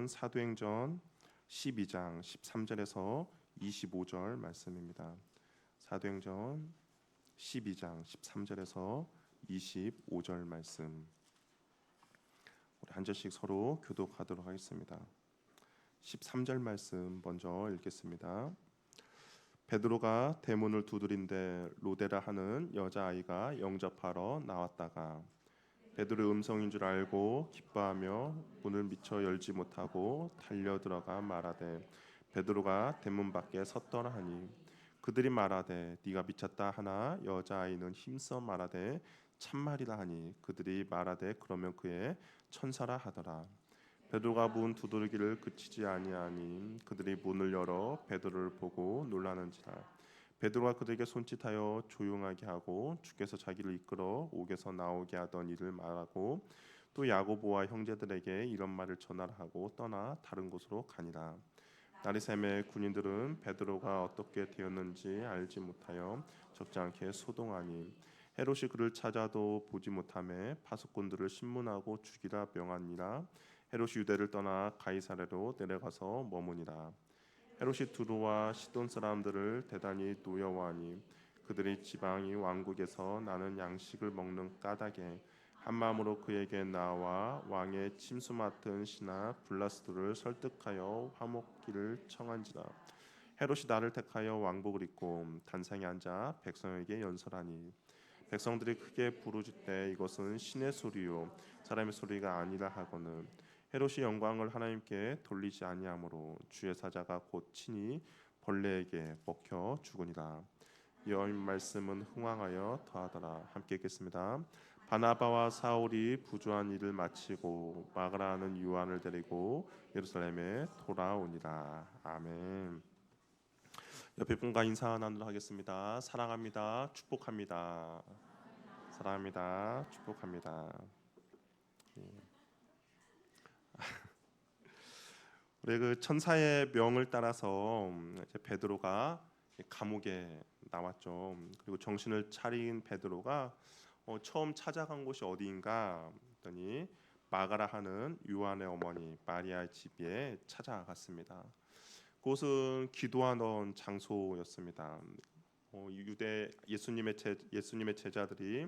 말씀은 사도행전 12장 13절에서 25절 말씀입니다. 사도행전 12장 13절에서 25절 말씀. 우리 한 절씩 서로 교독하도록 하겠습니다. 13절 말씀 먼저 읽겠습니다. 베드로가 대문을 두드린데 로데라 하는 여자아이가 영접하러 나왔다가 베드로의 음성인 줄 알고 기뻐하며 문을 미처 열지 못하고 달려들어가 말하되 베드로가 대문 밖에 섰더라 하니 그들이 말하되 네가 미쳤다 하나 여자아이는 힘써 말하되 참말이라 하니 그들이 말하되 그러면 그의 천사라 하더라. 베드로가 문 두드리기를 그치지 아니하니 그들이 문을 열어 베드로를 보고 놀라는지라. 베드로가 그들에게 손짓하여 조용하게 하고 주께서 자기를 이끌어 옥에서 나오게 하던 일을 말하고 또 야고보와 형제들에게 이런 말을 전하라 하고 떠나 다른 곳으로 가니라. 날이 새매 군인들은 베드로가 어떻게 되었는지 알지 못하여 적지 않게 소동하니 헤롯이 그를 찾아도 보지 못하매 파수꾼들을 신문하고 죽이라 명하니라. 헤롯이 유대를 떠나 가이사랴로 내려가서 머무니라. 헤롯이 두로와 시돈 사람들을 대단히 노여워하니 그들이 지방이 왕국에서 나는 양식을 먹는 까닭에 한 마음으로 그에게 나와 왕의 침수 맡은 신하 블라스도를 설득하여 화목기를 청한지라. 헤롯이 나를 택하여 왕복을 입고 단상에 앉아 백성에게 연설하니 백성들이 크게 부르짖되 이것은 신의 소리요 사람의 소리가 아니라 하거늘 헤롯이 영광을 하나님께 돌리지 아니하므로 주의 사자가 곧 친히 벌레에게 먹혀 죽으니라. 여호와의 말씀은 흥왕하여 더하더라. 함께 읽겠습니다. 바나바와 사울이 부조한 일을 마치고 마가라는 요한을 데리고 예루살렘에 돌아오니라. 아멘. 옆에 분과 인사 나누도록 하겠습니다. 사랑합니다. 축복합니다. 사랑합니다. 축복합니다. 우리 그 천사의 명을 따라서 이제 베드로가 감옥에 나왔죠. 그리고 정신을 차린 베드로가 처음 찾아간 곳이 어디인가 했더니 마가라 하는 요한의 어머니 마리아의 집에 찾아갔습니다. 그곳은 기도하던 장소였습니다. 유대 예수님의 제자들이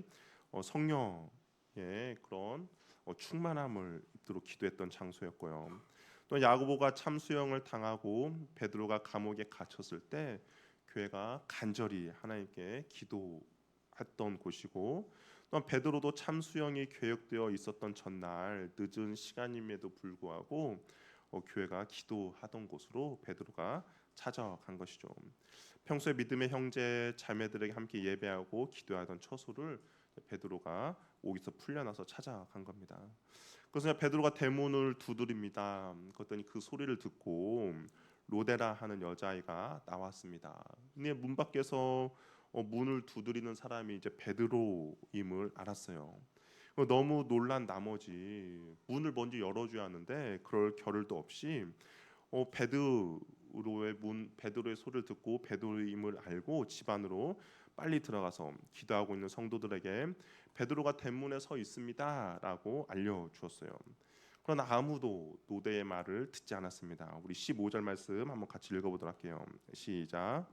성령의 그런 충만함을 입도록 기도했던 장소였고요. 또 야고보가 참수형을 당하고 베드로가 감옥에 갇혔을 때 교회가 간절히 하나님께 기도했던 곳이고, 또 베드로도 참수형이 계획되어 있었던 전날 늦은 시간임에도 불구하고 교회가 기도하던 곳으로 베드로가 찾아간 것이죠. 평소에 믿음의 형제 자매들에게 함께 예배하고 기도하던 처소를 베드로가 옥에서 풀려나서 찾아간 겁니다. 그래서 베드로가 대문을 두드립니다. 그랬더니 그 소리를 듣고 로데라 하는 여자아이가 나왔습니다. 근데 문 밖에서 문을 두드리는 사람이 이제 베드로임을 알았어요. 너무 놀란 나머지 문을 먼저 열어줘야 하는데 그럴 겨를도 없이 베드로의 소리를 듣고 베드로임을 알고 집 안으로 빨리 들어가서 기도하고 있는 성도들에게 베드로가 대문에 서 있습니다라고 알려주었어요. 그러나 아무도 노대의 말을 듣지 않았습니다. 우리 15절 말씀 한번 같이 읽어보도록 할게요. 시작.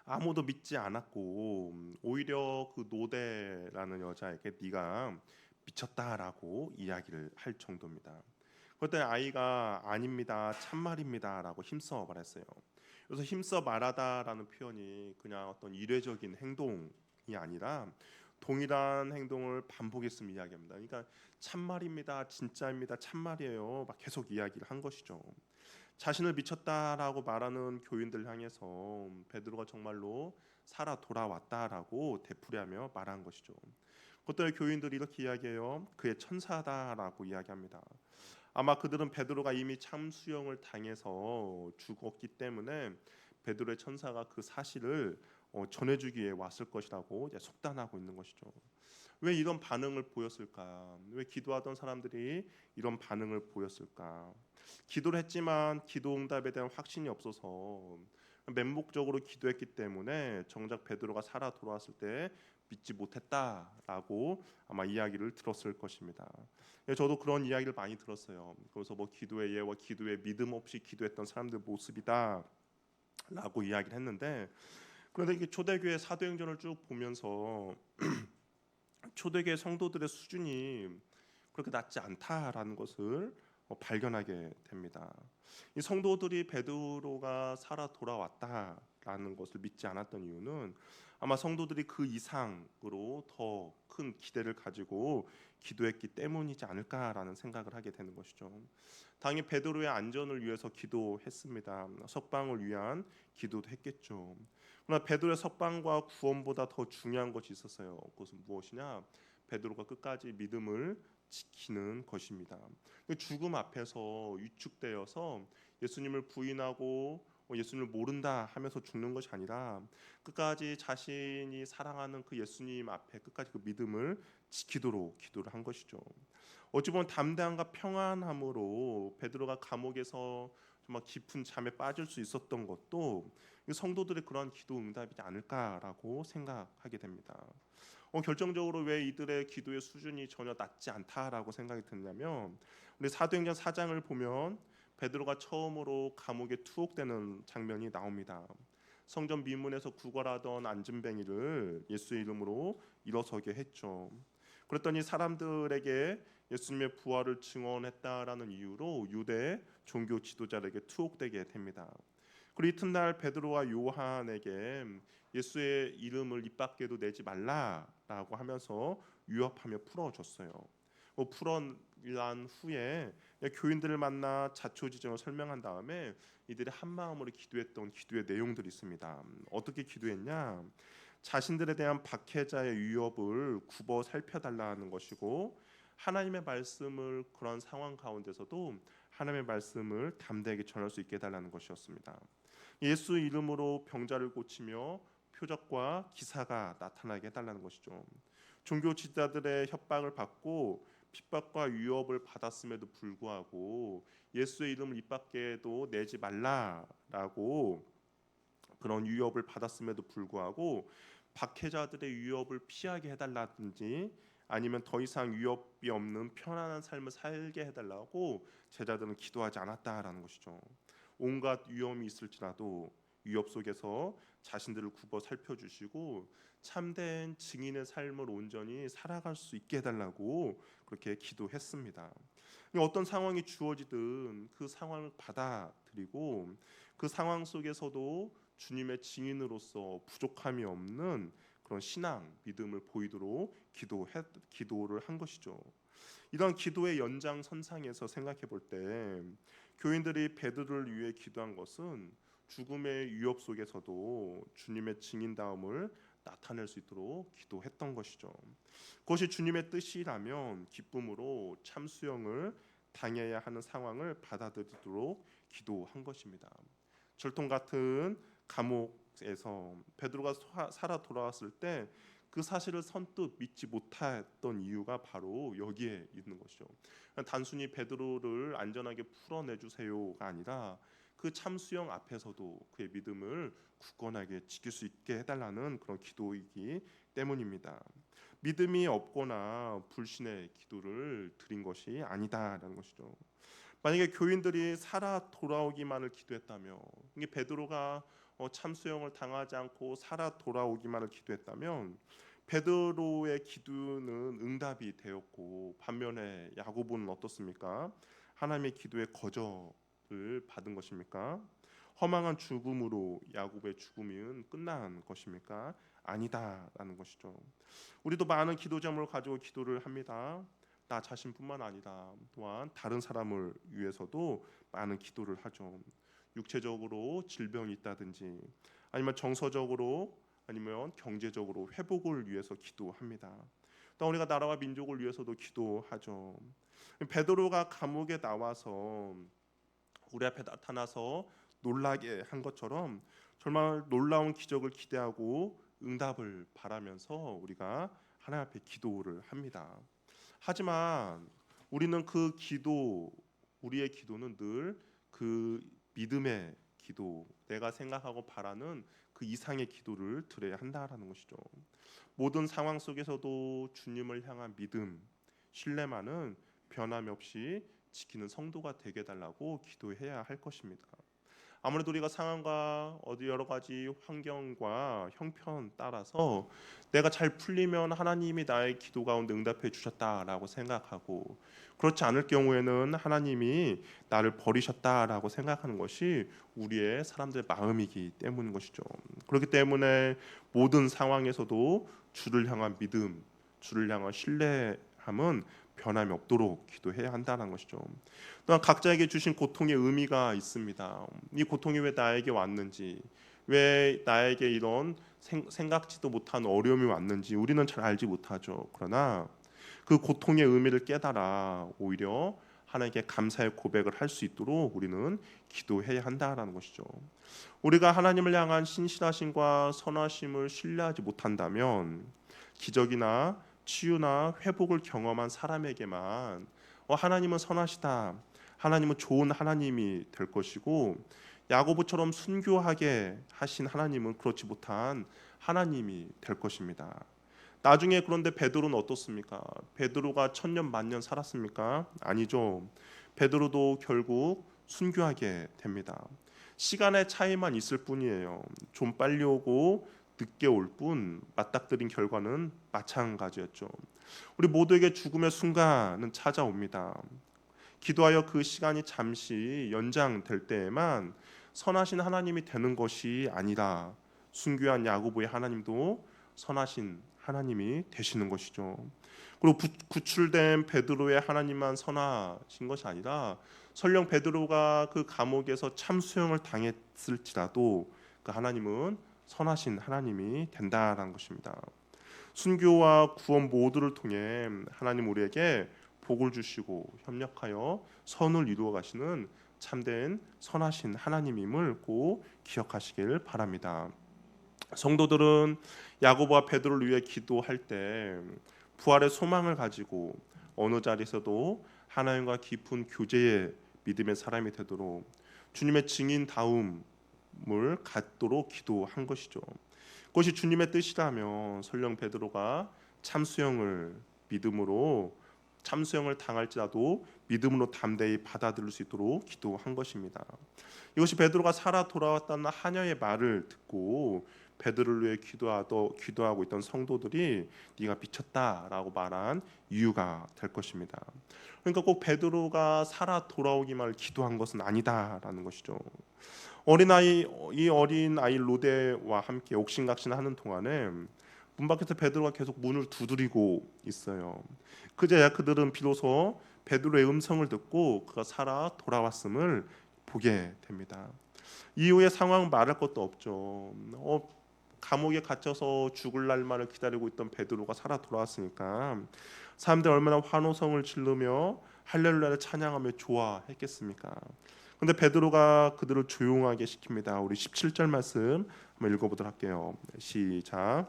아무도 믿지 않았고 오히려 그 노대라는 여자에게 네가 미쳤다라고 이야기를 할 정도입니다. 그때 아이가 아닙니다, 참말입니다라고 힘써 말했어요. 그래서 힘써 말하다라는 표현이 그냥 어떤 이례적인 행동이 아니라 동일한 행동을 반복했음을 이야기합니다. 그러니까 참말입니다, 진짜입니다, 참말이에요 막 계속 이야기를 한 것이죠. 자신을 미쳤다라고 말하는 교인들 향해서 베드로가 정말로 살아 돌아왔다라고 되풀이하며 말한 것이죠. 그때 교인들이 이렇게 이야기해요. 그의 천사다라고 이야기합니다. 아마 그들은 베드로가 이미 참수형을 당해서 죽었기 때문에 베드로의 천사가 그 사실을 전해주기 위해 왔을 것이라고 이제 속단하고 있는 것이죠. 왜 이런 반응을 보였을까? 왜 기도하던 사람들이 이런 반응을 보였을까? 기도를 했지만 기도 응답에 대한 확신이 없어서 맹목적으로 기도했기 때문에 정작 베드로가 살아 돌아왔을 때 믿지 못했다라고 아마 이야기를 들었을 것입니다. 저도 그런 이야기를 많이 들었어요. 그래서 뭐 기도의 예와 기도의 믿음 없이 기도했던 사람들 모습이다라고 이야기를 했는데, 그런데 이게 초대교회 사도행전을 쭉 보면서 초대교회 성도들의 수준이 그렇게 낮지 않다라는 것을 발견하게 됩니다. 이 성도들이 베드로가 살아 돌아왔다라는 것을 믿지 않았던 이유는 아마 성도들이 그 이상으로 더 큰 기대를 가지고 기도했기 때문이지 않을까라는 생각을 하게 되는 것이죠. 당연히 베드로의 안전을 위해서 기도했습니다. 석방을 위한 기도도 했겠죠. 그러나 베드로의 석방과 구원보다 더 중요한 것이 있었어요. 그것은 무엇이냐? 베드로가 끝까지 믿음을 지키는 것입니다. 죽음 앞에서 위축되어서 예수님을 부인하고 예수님을 모른다 하면서 죽는 것이 아니라 끝까지 자신이 사랑하는 그 예수님 앞에 끝까지 그 믿음을 지키도록 기도를 한 것이죠. 어찌 보면 담대함과 평안함으로 베드로가 감옥에서 정말 깊은 잠에 빠질 수 있었던 것도 성도들의 그러한 기도 응답이지 않을까라고 생각하게 됩니다. 결정적으로 왜 이들의 기도의 수준이 전혀 낮지 않다라고 생각이 드냐면, 우리 사도행전 4장을 보면 베드로가 처음으로 감옥에 투옥되는 장면이 나옵니다. 성전 미문에서 구걸하던 안진뱅이를 예수의 이름으로 일어서게 했죠. 그랬더니 사람들에게 예수님의 부활을 증언했다라는 이유로 유대 종교 지도자에게 투옥되게 됩니다. 그리고 이튿날 베드로와 요한에게 예수의 이름을 입 밖에도 내지 말라라고 하면서 위협하며 풀어줬어요. 풀어난 후에 교인들을 만나 자초지종을 설명한 다음에 이들이 한 마음으로 기도했던 기도의 내용들이 있습니다. 어떻게 기도했냐? 자신들에 대한 박해자의 위협을 굽어 살펴달라는 것이고, 하나님의 말씀을 그런 상황 가운데서도 하나님의 말씀을 담대하게 전할 수 있게 해달라는 것이었습니다. 예수 이름으로 병자를 고치며 표적과 기사가 나타나게 해달라는 것이죠. 종교 지도자들의 협박을 받고 핍박과 위협을 받았음에도 불구하고 예수의 이름을 입 밖에도 내지 말라라고 그런 위협을 받았음에도 불구하고 박해자들의 위협을 피하게 해달라든지 아니면 더 이상 위협이 없는 편안한 삶을 살게 해달라고 제자들은 기도하지 않았다라는 것이죠. 온갖 위험이 있을지라도 위협 속에서 자신들을 굽어 살펴주시고 참된 증인의 삶을 온전히 살아갈 수 있게 해달라고 그렇게 기도했습니다. 어떤 상황이 주어지든 그 상황을 받아들이고 그 상황 속에서도 주님의 증인으로서 부족함이 없는 그런 신앙, 믿음을 보이도록 기도를 한 것이죠. 이런 기도의 연장선상에서 생각해 볼 때 교인들이 베드로를 위해 기도한 것은 죽음의 위협 속에서도 주님의 증인다움을 나타낼 수 있도록 기도했던 것이죠. 그것이 주님의 뜻이라면 기쁨으로 참수형을 당해야 하는 상황을 받아들이도록 기도한 것입니다. 절통 같은 감옥에서 베드로가 살아 돌아왔을 때 그 사실을 선뜻 믿지 못했던 이유가 바로 여기에 있는 것이죠. 단순히 베드로를 안전하게 풀어내 주세요가 아니라 그 참수형 앞에서도 그의 믿음을 굳건하게 지킬 수 있게 해달라는 그런 기도이기 때문입니다. 믿음이 없거나 불신의 기도를 드린 것이 아니다라는 것이죠. 만약에 교인들이 살아 돌아오기만을 기도했다며, 이게 베드로가 참수형을 당하지 않고 살아 돌아오기만을 기도했다면 베드로의 기도는 응답이 되었고, 반면에 야고보는 어떻습니까? 하나님의 기도에 거절을 받은 것입니까? 허망한 죽음으로 야고보의 죽음은 끝난 것입니까? 아니다라는 것이죠. 우리도 많은 기도 제목을 가지고 기도를 합니다. 나 자신뿐만 아니라 또한 다른 사람을 위해서도 많은 기도를 하죠. 육체적으로 질병이 있다든지 아니면 정서적으로 아니면 경제적으로 회복을 위해서 기도합니다. 또 우리가 나라와 민족을 위해서도 기도하죠. 베드로가 감옥에 나와서 우리 앞에 나타나서 놀라게 한 것처럼 정말 놀라운 기적을 기대하고 응답을 바라면서 우리가 하나님 앞에 기도를 합니다. 하지만 우리는 우리의 기도는 늘 그 믿음의 기도, 내가 생각하고 바라는 그 이상의 기도를 드려야 한다라는 것이죠. 모든 상황 속에서도 주님을 향한 믿음, 신뢰만은 변함이 없이 지키는 성도가 되게 해달라고 기도해야 할 것입니다. 아무래도 우리가 상황과 어디 여러 가지 환경과 형편 따라서 내가 잘 풀리면 하나님이 나의 기도 가운데 응답해 주셨다라고 생각하고, 그렇지 않을 경우에는 하나님이 나를 버리셨다라고 생각하는 것이 우리의 사람들의 마음이기 때문인 것이죠. 그렇기 때문에 모든 상황에서도 주를 향한 믿음, 주를 향한 신뢰함은 변함이 없도록 기도해야 한다는 것이죠. 또한 각자에게 주신 고통의 의미가 있습니다. 이 고통이 왜 나에게 왔는지, 왜 나에게 이런 생각지도 못한 어려움이 왔는지 우리는 잘 알지 못하죠. 그러나 그 고통의 의미를 깨달아 오히려 하나님께 감사의 고백을 할 수 있도록 우리는 기도해야 한다라는 것이죠. 우리가 하나님을 향한 신실하심과 선하심을 신뢰하지 못한다면 기적이나 치유나 회복을 경험한 사람에게만 하나님은 선하시다, 하나님은 좋은 하나님이 될 것이고, 야고보처럼 순교하게 하신 하나님은 그렇지 못한 하나님이 될 것입니다. 나중에 그런데 베드로는 어떻습니까? 베드로가 천년 만년 살았습니까? 아니죠. 베드로도 결국 순교하게 됩니다. 시간의 차이만 있을 뿐이에요. 좀 빨리 오고 늦게 올 뿐 맞닥뜨린 결과는 마찬가지였죠. 우리 모두에게 죽음의 순간은 찾아옵니다. 기도하여 그 시간이 잠시 연장될 때에만 선하신 하나님이 되는 것이 아니라 순교한 야고보의 하나님도 선하신 하나님이 되시는 것이죠. 그리고 구출된 베드로의 하나님만 선하신 것이 아니라 설령 베드로가 그 감옥에서 참수형을 당했을지라도 그 하나님은 선하신 하나님이 된다라는 것입니다. 순교와 구원 모두를 통해 하나님 우리에게 복을 주시고 협력하여 선을 이루어 가시는 참된 선하신 하나님임을 꼭 기억하시길 바랍니다. 성도들은 야고보와 베드로를 위해 기도할 때 부활의 소망을 가지고 어느 자리에서도 하나님과 깊은 교제의 믿음의 사람이 되도록 주님의 증인다움을 갖도록 기도한 것이죠. 그것이 주님의 뜻이라면 설령 베드로가 참수형을 믿음으로 참수형을 당할지라도 믿음으로 담대히 받아들일 수 있도록 기도한 것입니다. 이것이 베드로가 살아 돌아왔다는 하녀의 말을 듣고 베드로를 위해 기도하고 있던 성도들이 네가 미쳤다라고 말한 이유가 될 것입니다. 그러니까 꼭 베드로가 살아 돌아오기만을 기도한 것은 아니다라는 것이죠. 이 어린 아이 로데와 함께 옥신각신하는 동안에 문 밖에서 베드로가 계속 문을 두드리고 있어요. 그제야 그들은 비로소 베드로의 음성을 듣고 그가 살아 돌아왔음을 보게 됩니다. 이후의 상황 말할 것도 없죠. 감옥에 gat혀서 죽을 날만을 기다리고 있던 베드로가 살아 돌아왔으니까 사람들 얼마나 환호성을 지르며 할렐루야를 찬양하며 좋아했겠습니까? 근데 베드로가 그들을 조용하게 시킵니다. 우리 17절 말씀 한번 읽어보도록 할게요. 시작.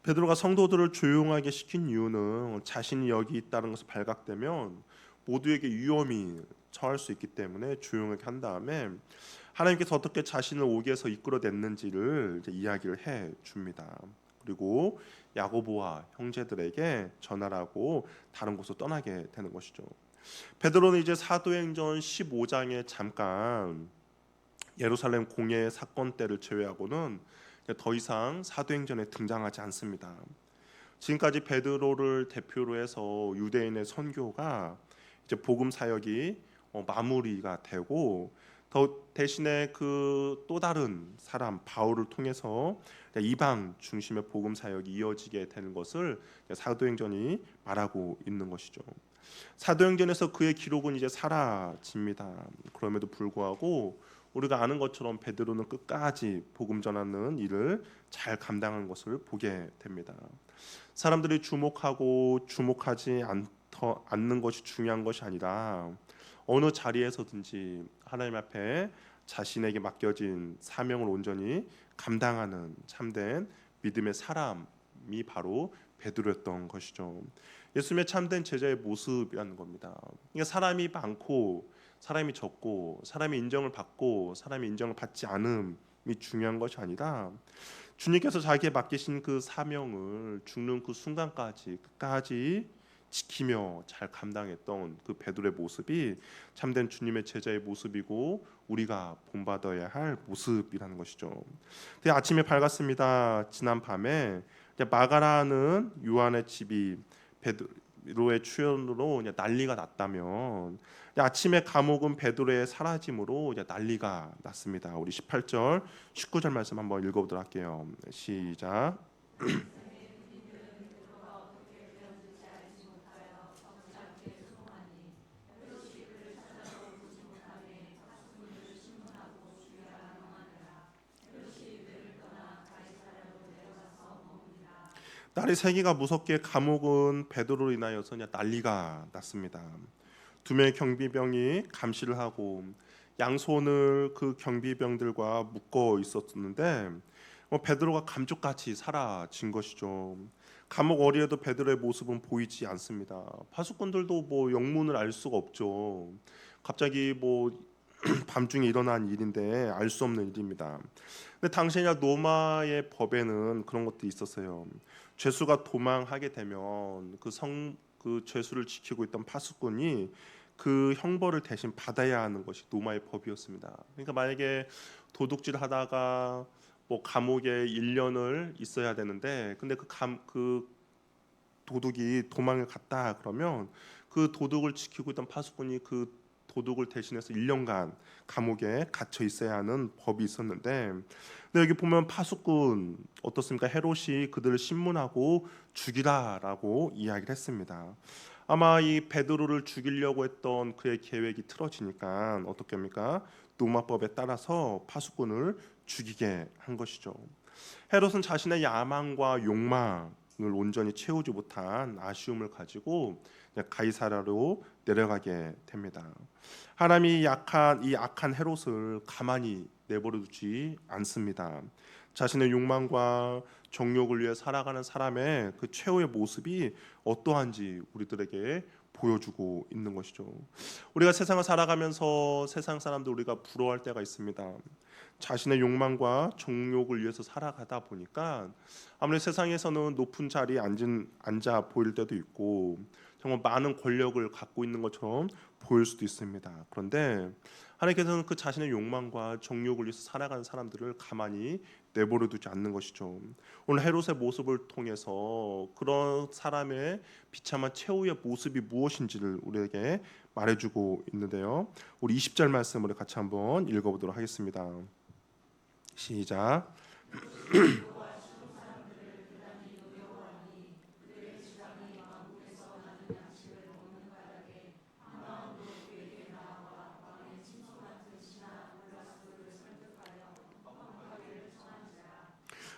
베드로가 성도들을 조용하게 시킨 이유는 자신이 여기 있다는 것을 발각되면 모두에게 위험이 처할 수 있기 때문에 조용하게 한 다음에 하나님께서 어떻게 자신을 오게해서 이끌어냈는지를 이야기를 해 줍니다. 그리고 야고보와 형제들에게 전하라고 다른 곳으로 떠나게 되는 것이죠. 베드로는 이제 사도행전 15장에 잠깐 예루살렘 공회 사건 때를 제외하고는 더 이상 사도행전에 등장하지 않습니다. 지금까지 베드로를 대표로 해서 유대인의 선교가 이제 복음 사역이 마무리가 되고 더 대신에 그 또 다른 사람 바울을 통해서 이방 중심의 복음 사역이 이어지게 되는 것을 사도행전이 말하고 있는 것이죠. 사도행전에서 그의 기록은 이제 사라집니다. 그럼에도 불구하고 우리가 아는 것처럼 베드로는 끝까지 복음 전하는 일을 잘 감당한 것을 보게 됩니다. 사람들이 주목하고 주목하지 않는 것이 중요한 것이 아니라 어느 자리에서든지 하나님 앞에 자신에게 맡겨진 사명을 온전히 감당하는 참된 믿음의 사람이 바로 베드로였던 것이죠. 예수님의 참된 제자의 모습이라는 겁니다. 그러니까 사람이 많고 사람이 적고 사람의 인정을 받고 사람의 인정을 받지 않음이 중요한 것이 아니라 주님께서 자기에 맡기신 그 사명을 죽는 그 순간까지 끝까지 지키며 잘 감당했던 그 베드로의 모습이 참된 주님의 제자의 모습이고 우리가 본받아야 할 모습이라는 것이죠. 아침에 밝았습니다. 지난 밤에 마가라는 요한의 집이 베드로의 출현으로 난리가 났다면 아침에 감옥은 베드로의 사라짐으로 난리가 났습니다. 우리 18절, 19절 말씀 한번 읽어보도록 할게요. 시작. 날이 새기가 무섭게 감옥은 베드로로 인하여서 난리가 났습니다. 두 명의 경비병이 감시를 하고 양손을 그 경비병들과 묶어 있었는데 베드로가 감쪽같이 사라진 것이죠. 감옥 어리에도 베드로의 모습은 보이지 않습니다. 파수꾼들도 영문을 알 수가 없죠. 갑자기 밤중에 일어난 일인데 알 수 없는 일입니다. 근데 당시에 로마의 법에는 그런 것도 있었어요. 죄수가 도망하게 되면 그 죄수를 지키고 있던 파수꾼이 그 형벌을 대신 받아야 하는 것이 로마의 법이었습니다. 그러니까 만약에 도둑질 하다가 감옥에 1년을 있어야 되는데 근데 그 도둑이 도망을 갔다 그러면 그 도둑을 지키고 있던 파수꾼이 그 도둑을 대신해서 1년간 감옥에 갇혀 있어야 하는 법이 있었는데 근데 여기 보면 파수꾼 어떻습니까? 헤롯이 그들을 신문하고 죽이라라고 이야기를 했습니다. 아마 이 베드로를 죽이려고 했던 그의 계획이 틀어지니까 어떻게 합니까? 로마법에 따라서 파수꾼을 죽이게 한 것이죠. 헤롯은 자신의 야망과 욕망을 온전히 채우지 못한 아쉬움을 가지고 가이사랴로 내려가게 됩니다. 하나님이 이 악한 헤롯을 가만히 내버려두지 않습니다. 자신의 욕망과 정욕을 위해 살아가는 사람의 그 최후의 모습이 어떠한지 우리들에게 보여주고 있는 것이죠. 우리가 세상을 살아가면서 세상 사람들 우리가 부러워할 때가 있습니다. 자신의 욕망과 정욕을 위해서 살아가다 보니까 아무래도 세상에서는 높은 자리에 앉아 보일 때도 있고 정말 많은 권력을 갖고 있는 것처럼 보일 수도 있습니다. 그런데 하나님께서는 그 자신의 욕망과 정욕을 위해서 살아가는 사람들을 가만히 내버려 두지 않는 것이죠. 오늘 헤롯의 모습을 통해서 그런 사람의 비참한 최후의 모습이 무엇인지를 우리에게 말해주고 있는데요. 우리 20절 말씀으로 같이 한번 읽어보도록 하겠습니다. 시작.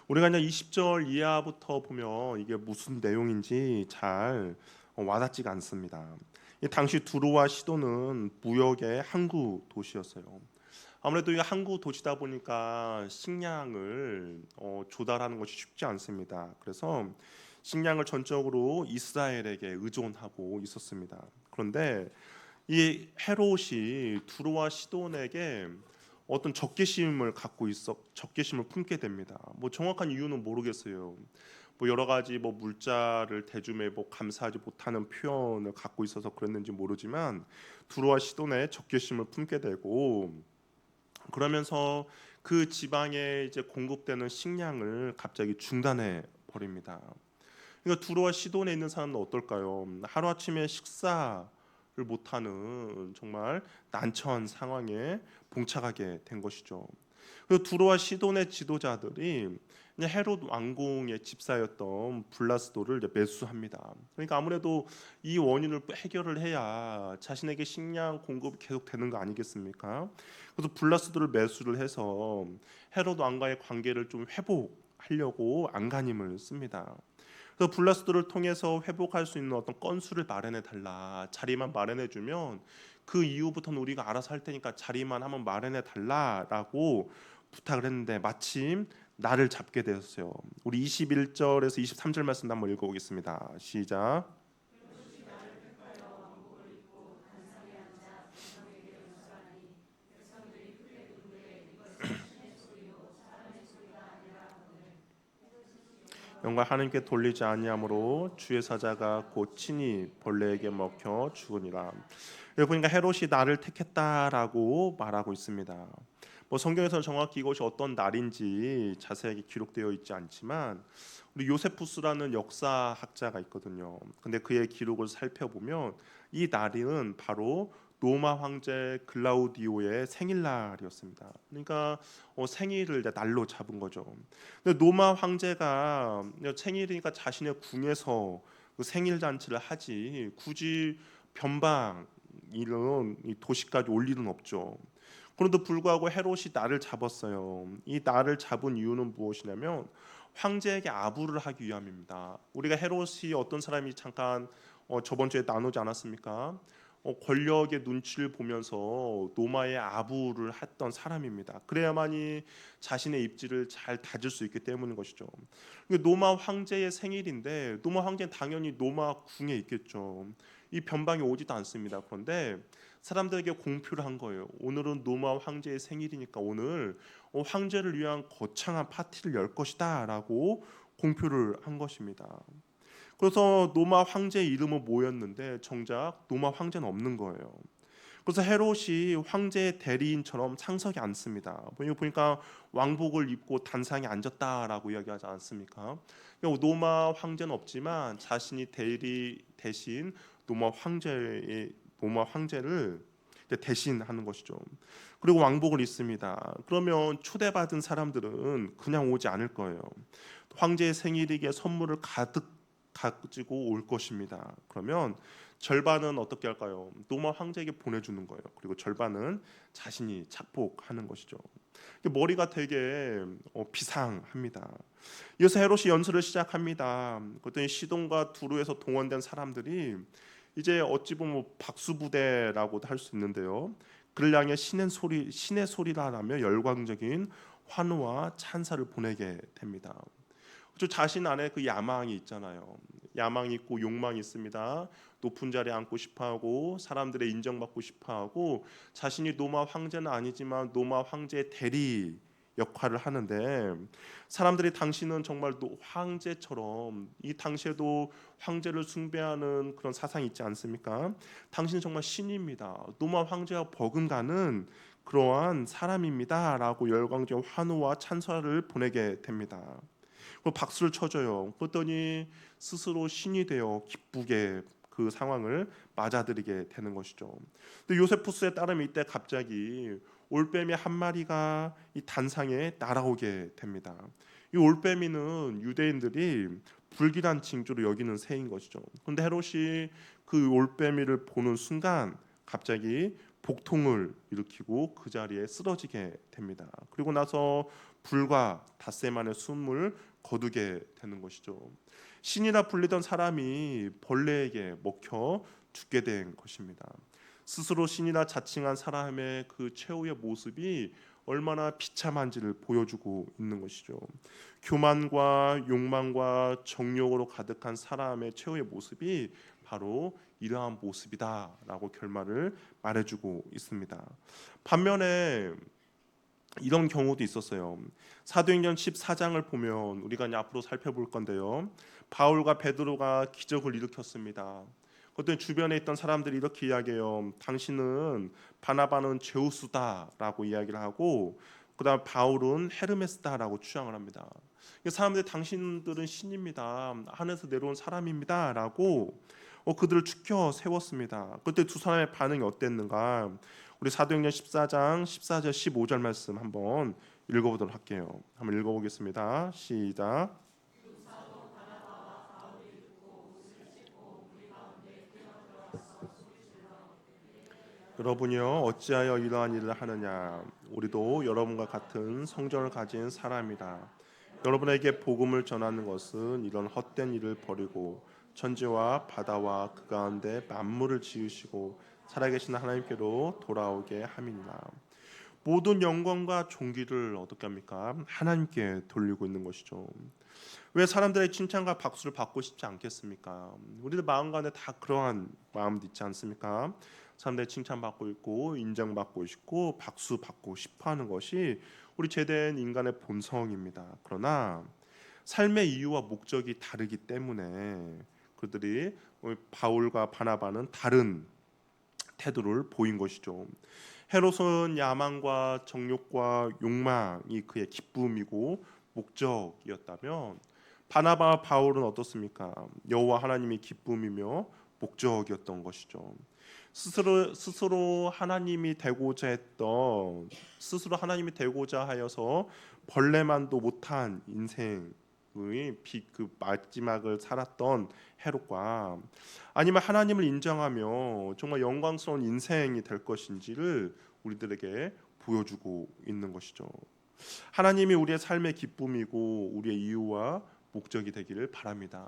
우리가 그냥 20절 이하부터 보면 이게 무슨 내용인지 잘 와닿지가 않습니다. 당시 두로와 시도는 무역의 항구 도시였어요. 아무래도 이 항구 도시다 보니까 식량을 조달하는 것이 쉽지 않습니다. 그래서 식량을 전적으로 이스라엘에게 의존하고 있었습니다. 그런데 이 헤롯이 두로와 시돈에게 어떤 적개심을 적개심을 품게 됩니다. 정확한 이유는 모르겠어요. 여러 가지 물자를 대줌에 감사하지 못하는 표현을 갖고 있어서 그랬는지 모르지만 두로와 시돈에 적개심을 품게 되고 그러면서 그 지방에 이제 공급되는 식량을 갑자기 중단해 버립니다. 그러니까 두로와 시돈에 있는 사람은 어떨까요? 하루아침에 식사를 못하는 정말 난처한 상황에 봉착하게 된 것이죠. 그리고 두로와 시돈의 지도자들이 헤롯 왕궁의 집사였던 블라스도를 매수합니다. 그러니까 아무래도 이 원인을 해결을 해야 자신에게 식량 공급이 계속 되는 거 아니겠습니까? 그래서 블라스도를 매수를 해서 헤롯 왕과의 관계를 좀 회복하려고 안간힘을 씁니다. 그래서 블라스도를 통해서 회복할 수 있는 어떤 건수를 마련해 달라, 자리만 마련해 주면 그 이후부터는 우리가 알아서 할 테니까 자리만 한번 마련해 달라라고 부탁을 했는데 마침 날을 잡게 되었어요. 우리 21절에서 23절 말씀 한번 읽어보겠습니다. 시작. 영광 하나님께 돌리지 아니하므로 주의 사자가 곧 친히 벌레에게 먹혀 죽으니라. 여기 보니까 헤롯이 나를 택했다라고 말하고 있습니다. 뭐 성경에서는 정확히 이것이 어떤 날인지 자세하게 기록되어 있지 않지만 우리 요세푸스라는 역사학자가 있거든요. 근데 그의 기록을 살펴보면 이 날은 바로 로마 황제 글라우디오의 생일날이었습니다. 그러니까 생일을 이제 날로 잡은 거죠. 근데 로마 황제가 생일이니까 자신의 궁에서 그 생일 잔치를 하지 굳이 변방 이런 이 도시까지 올 일은 없죠. 그런데 불구하고 헤롯이 날을 잡았어요. 이 날을 잡은 이유는 무엇이냐면 황제에게 아부를 하기 위함입니다. 우리가 헤롯이 어떤 사람이 잠깐 저번 주에 나누지 않았습니까? 권력의 눈치를 보면서 노마의 아부를 했던 사람입니다. 그래야만이 자신의 입지를 잘 다질 수 있기 때문인 것이죠. 노마 황제의 생일인데 노마 황제는 당연히 노마 궁에 있겠죠. 이 변방이 오지도 않습니다. 그런데 사람들에게 공표를 한 거예요. 오늘은 노마 황제의 생일이니까 오늘 황제를 위한 거창한 파티를 열 것이다라고 공표를 한 것입니다. 그래서 노마 황제의 이름은 뭐였는데 정작 노마 황제는 없는 거예요. 그래서 헤롯이 황제의 대리인처럼 상석에 앉습니다. 보니까 왕복을 입고 단상에 앉았다라고 이야기하지 않습니까? 노마 황제는 없지만 자신이 대리 대신 노마 황제를 대신하는 것이죠. 그리고 왕복을 입습니다. 그러면 초대받은 사람들은 그냥 오지 않을 거예요. 황제의 생일이기에 선물을 가득 가지고 올 것입니다. 그러면 절반은 어떻게 할까요? 노마 황제에게 보내주는 거예요. 그리고 절반은 자신이 착복하는 것이죠. 머리가 되게 비상합니다. 이어서 헤롯이 연설을 시작합니다. 그랬더니 시돈과 두루에서 동원된 사람들이 이제 어찌 보면 박수부대라고도 할 수 있는데요. 그를 향해 신의 소리라라며 열광적인 환호와 찬사를 보내게 됩니다. 저 자신 안에 그 야망이 있잖아요. 야망이 있고 욕망이 있습니다. 높은 자리에 앉고 싶어하고 사람들의 인정받고 싶어하고 자신이 노마 황제는 아니지만 노마 황제의 대리 역할을 하는데 사람들이 당신은 정말 황제처럼 이 당시에도 황제를 숭배하는 그런 사상이 있지 않습니까? 당신은 정말 신입니다. 노마 황제와 버금가는 그러한 사람입니다라고 열광적 환호와 찬사를 보내게 됩니다. 박수를 쳐줘요. 그랬더니 스스로 신이 되어 기쁘게 그 상황을 맞아들이게 되는 것이죠. 근데 요세푸스의 따름이 이때 갑자기 올빼미 한 마리가 이 단상에 날아오게 됩니다. 이 올빼미는 유대인들이 불길한 징조로 여기는 새인 것이죠. 그런데 헤롯이 그 올빼미를 보는 순간 갑자기 복통을 일으키고 그 자리에 쓰러지게 됩니다. 그리고 나서 불과 닷새 만에 숨을 거두게 되는 것이죠. 신이라 불리던 사람이 벌레에게 먹혀 죽게 된 것입니다. 스스로 신이라 자칭한 사람의 그 최후의 모습이 얼마나 비참한지를 보여주고 있는 것이죠. 교만과 욕망과 정욕으로 가득한 사람의 최후의 모습이 바로 이러한 모습이다라고 결말을 말해주고 있습니다. 반면에 이런 경우도 있었어요. 사도행전 14장을 보면 우리가 이제 앞으로 살펴볼 건데요. 바울과 베드로가 기적을 일으켰습니다. 그때 주변에 있던 사람들이 이렇게 이야기해요. 당신은 바나바는 제우스다라고 이야기를 하고 그다음 바울은 헤르메스다라고 주장을 합니다. 사람들이 당신들은 신입니다. 하늘에서 내려온 사람입니다라고 그들을 추켜 세웠습니다. 그때 두 사람의 반응이 어땠는가? 우리 사도행전 14장 14절 15절 말씀 한번 읽어보도록 할게요. 한번 읽어보겠습니다. 시작. 여러분이요 어찌하여 이러한 일을 하느냐? 우리도 여러분과 같은 성전을 가진 사람이다. 여러분에게 복음을 전하는 것은 이런 헛된 일을 버리고 천지와 바다와 그 가운데 만물을 지으시고 살아계신 하나님께로 돌아오게 함이니라. 모든 영광과 존귀를 어떻게 합니까? 하나님께 돌리고 있는 것이죠. 왜 사람들의 칭찬과 박수를 받고 싶지 않겠습니까? 우리들 마음 가운데 다 그러한 마음도 있지 않습니까? 사람들의 칭찬받고 있고 인정받고 싶고 박수 받고 싶어하는 것이 우리 죄된 인간의 본성입니다. 그러나 삶의 이유와 목적이 다르기 때문에 그들이 바울과 바나바는 다른 태도를 보인 것이죠. 헤롯은 야망과 정욕과 욕망이 그의 기쁨이고 목적이었다면 바나바와 바울은 어떻습니까? 여호와 하나님이 기쁨이며 목적이었던 것이죠. 스스로 하나님이 되고자 했던, 스스로 하나님이 되고자 하여서 벌레만도 못한 인생의 그 마지막을 살았던 헤롯과 아니면 하나님을 인정하며 정말 영광스러운 인생이 될 것인지를 우리들에게 보여주고 있는 것이죠. 하나님이 우리의 삶의 기쁨이고 우리의 이유와 목적이 되기를 바랍니다.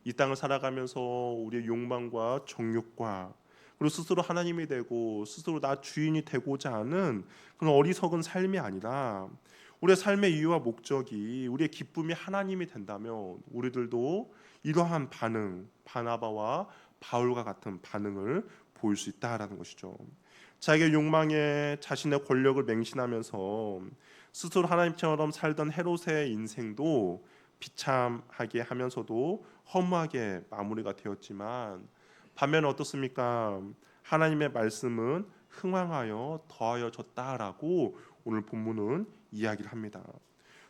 이 땅을 살아가면서 우리의 욕망과 정욕과 그리고 스스로 하나님이 되고 스스로 나 주인이 되고자 하는 그런 어리석은 삶이 아니라 우리의 삶의 이유와 목적이 우리의 기쁨이 하나님이 된다면 우리들도 이러한 반응, 바나바와 바울과 같은 반응을 보일 수 있다라는 것이죠. 자기의 욕망에 자신의 권력을 맹신하면서 스스로 하나님처럼 살던 헤롯의 인생도 비참하게 하면서도 허무하게 마무리가 되었지만 반면 어떻습니까? 하나님의 말씀은 흥왕하여 더하여졌다라고 오늘 본문은 이야기를 합니다.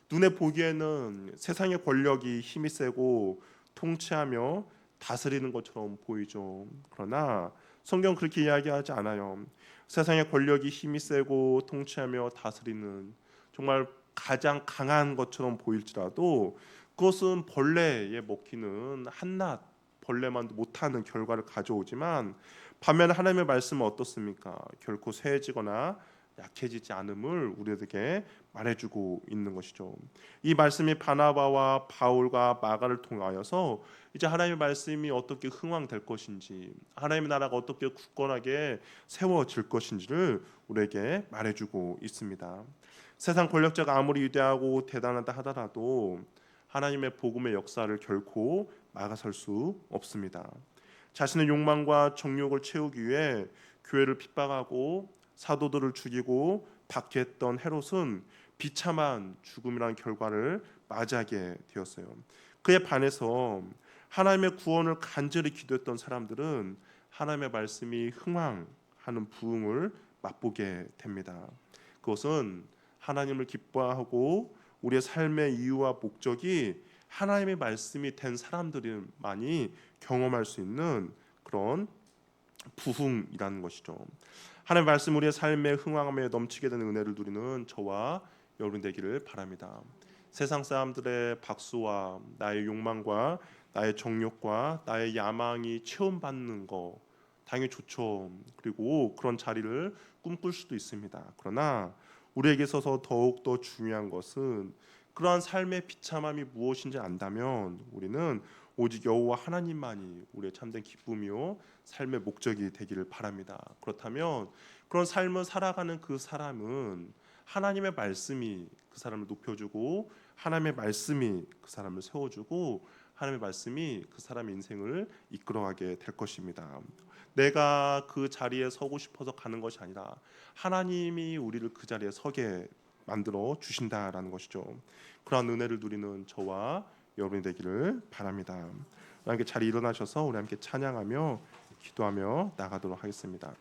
눈에 보기에는 세상의 권력이 힘이 세고 통치하며 다스리는 것처럼 보이죠. 그러나 성경 그렇게 이야기하지 않아요. 세상의 권력이 힘이 세고 통치하며 다스리는 정말 가장 강한 것처럼 보일지라도 그것은 벌레에 먹히는 한낱 벌레만도 못하는 결과를 가져오지만 반면에 하나님의 말씀은 어떻습니까? 결코 쇠해지거나 약해지지 않음을 우리에게 말해주고 있는 것이죠. 이 말씀이 바나바와 바울과 마가를 통하여서 이제 하나님의 말씀이 어떻게 흥왕될 것인지, 하나님의 나라가 어떻게 굳건하게 세워질 것인지를 우리에게 말해주고 있습니다. 세상 권력자가 아무리 위대하고 대단하다 하더라도 하나님의 복음의 역사를 결코 막아설 수 없습니다. 자신의 욕망과 정욕을 채우기 위해 교회를 핍박하고 사도들을 죽이고 박해했던 헤롯은 비참한 죽음이라는 결과를 맞이하게 되었어요. 그에 반해서 하나님의 구원을 간절히 기도했던 사람들은 하나님의 말씀이 흥왕하는 부흥을 맛보게 됩니다. 그것은 하나님을 기뻐하고 우리의 삶의 이유와 목적이 하나님의 말씀이 된 사람들만이 경험할 수 있는 그런 부흥이라는 것이죠. 하나님의 말씀 우리의 삶에 흥황하며 넘치게 되는 은혜를 누리는 저와 여러분 되기를 바랍니다. 세상 사람들의 박수와 나의 욕망과 나의 정욕과 나의 야망이 체험받는 거 당연히 좋죠. 그리고 그런 자리를 꿈꿀 수도 있습니다. 그러나 우리에게 있어서 더욱더 중요한 것은 그러한 삶의 비참함이 무엇인지 안다면 우리는 오직 여호와 하나님만이 우리의 참된 기쁨이요 삶의 목적이 되기를 바랍니다. 그렇다면 그런 삶을 살아가는 그 사람은 하나님의 말씀이 그 사람을 높여주고 하나님의 말씀이 그 사람을 세워주고 하나님의 말씀이 그 사람의 인생을 이끌어가게 될 것입니다. 내가 그 자리에 서고 싶어서 가는 것이 아니라 하나님이 우리를 그 자리에 서게 만들어 주신다라는 것이죠. 그러한 은혜를 누리는 저와 여러분이 되기를 바랍니다. 함께 자리 일어나셔서 우리 함께 찬양하며 기도하며 나가도록 하겠습니다.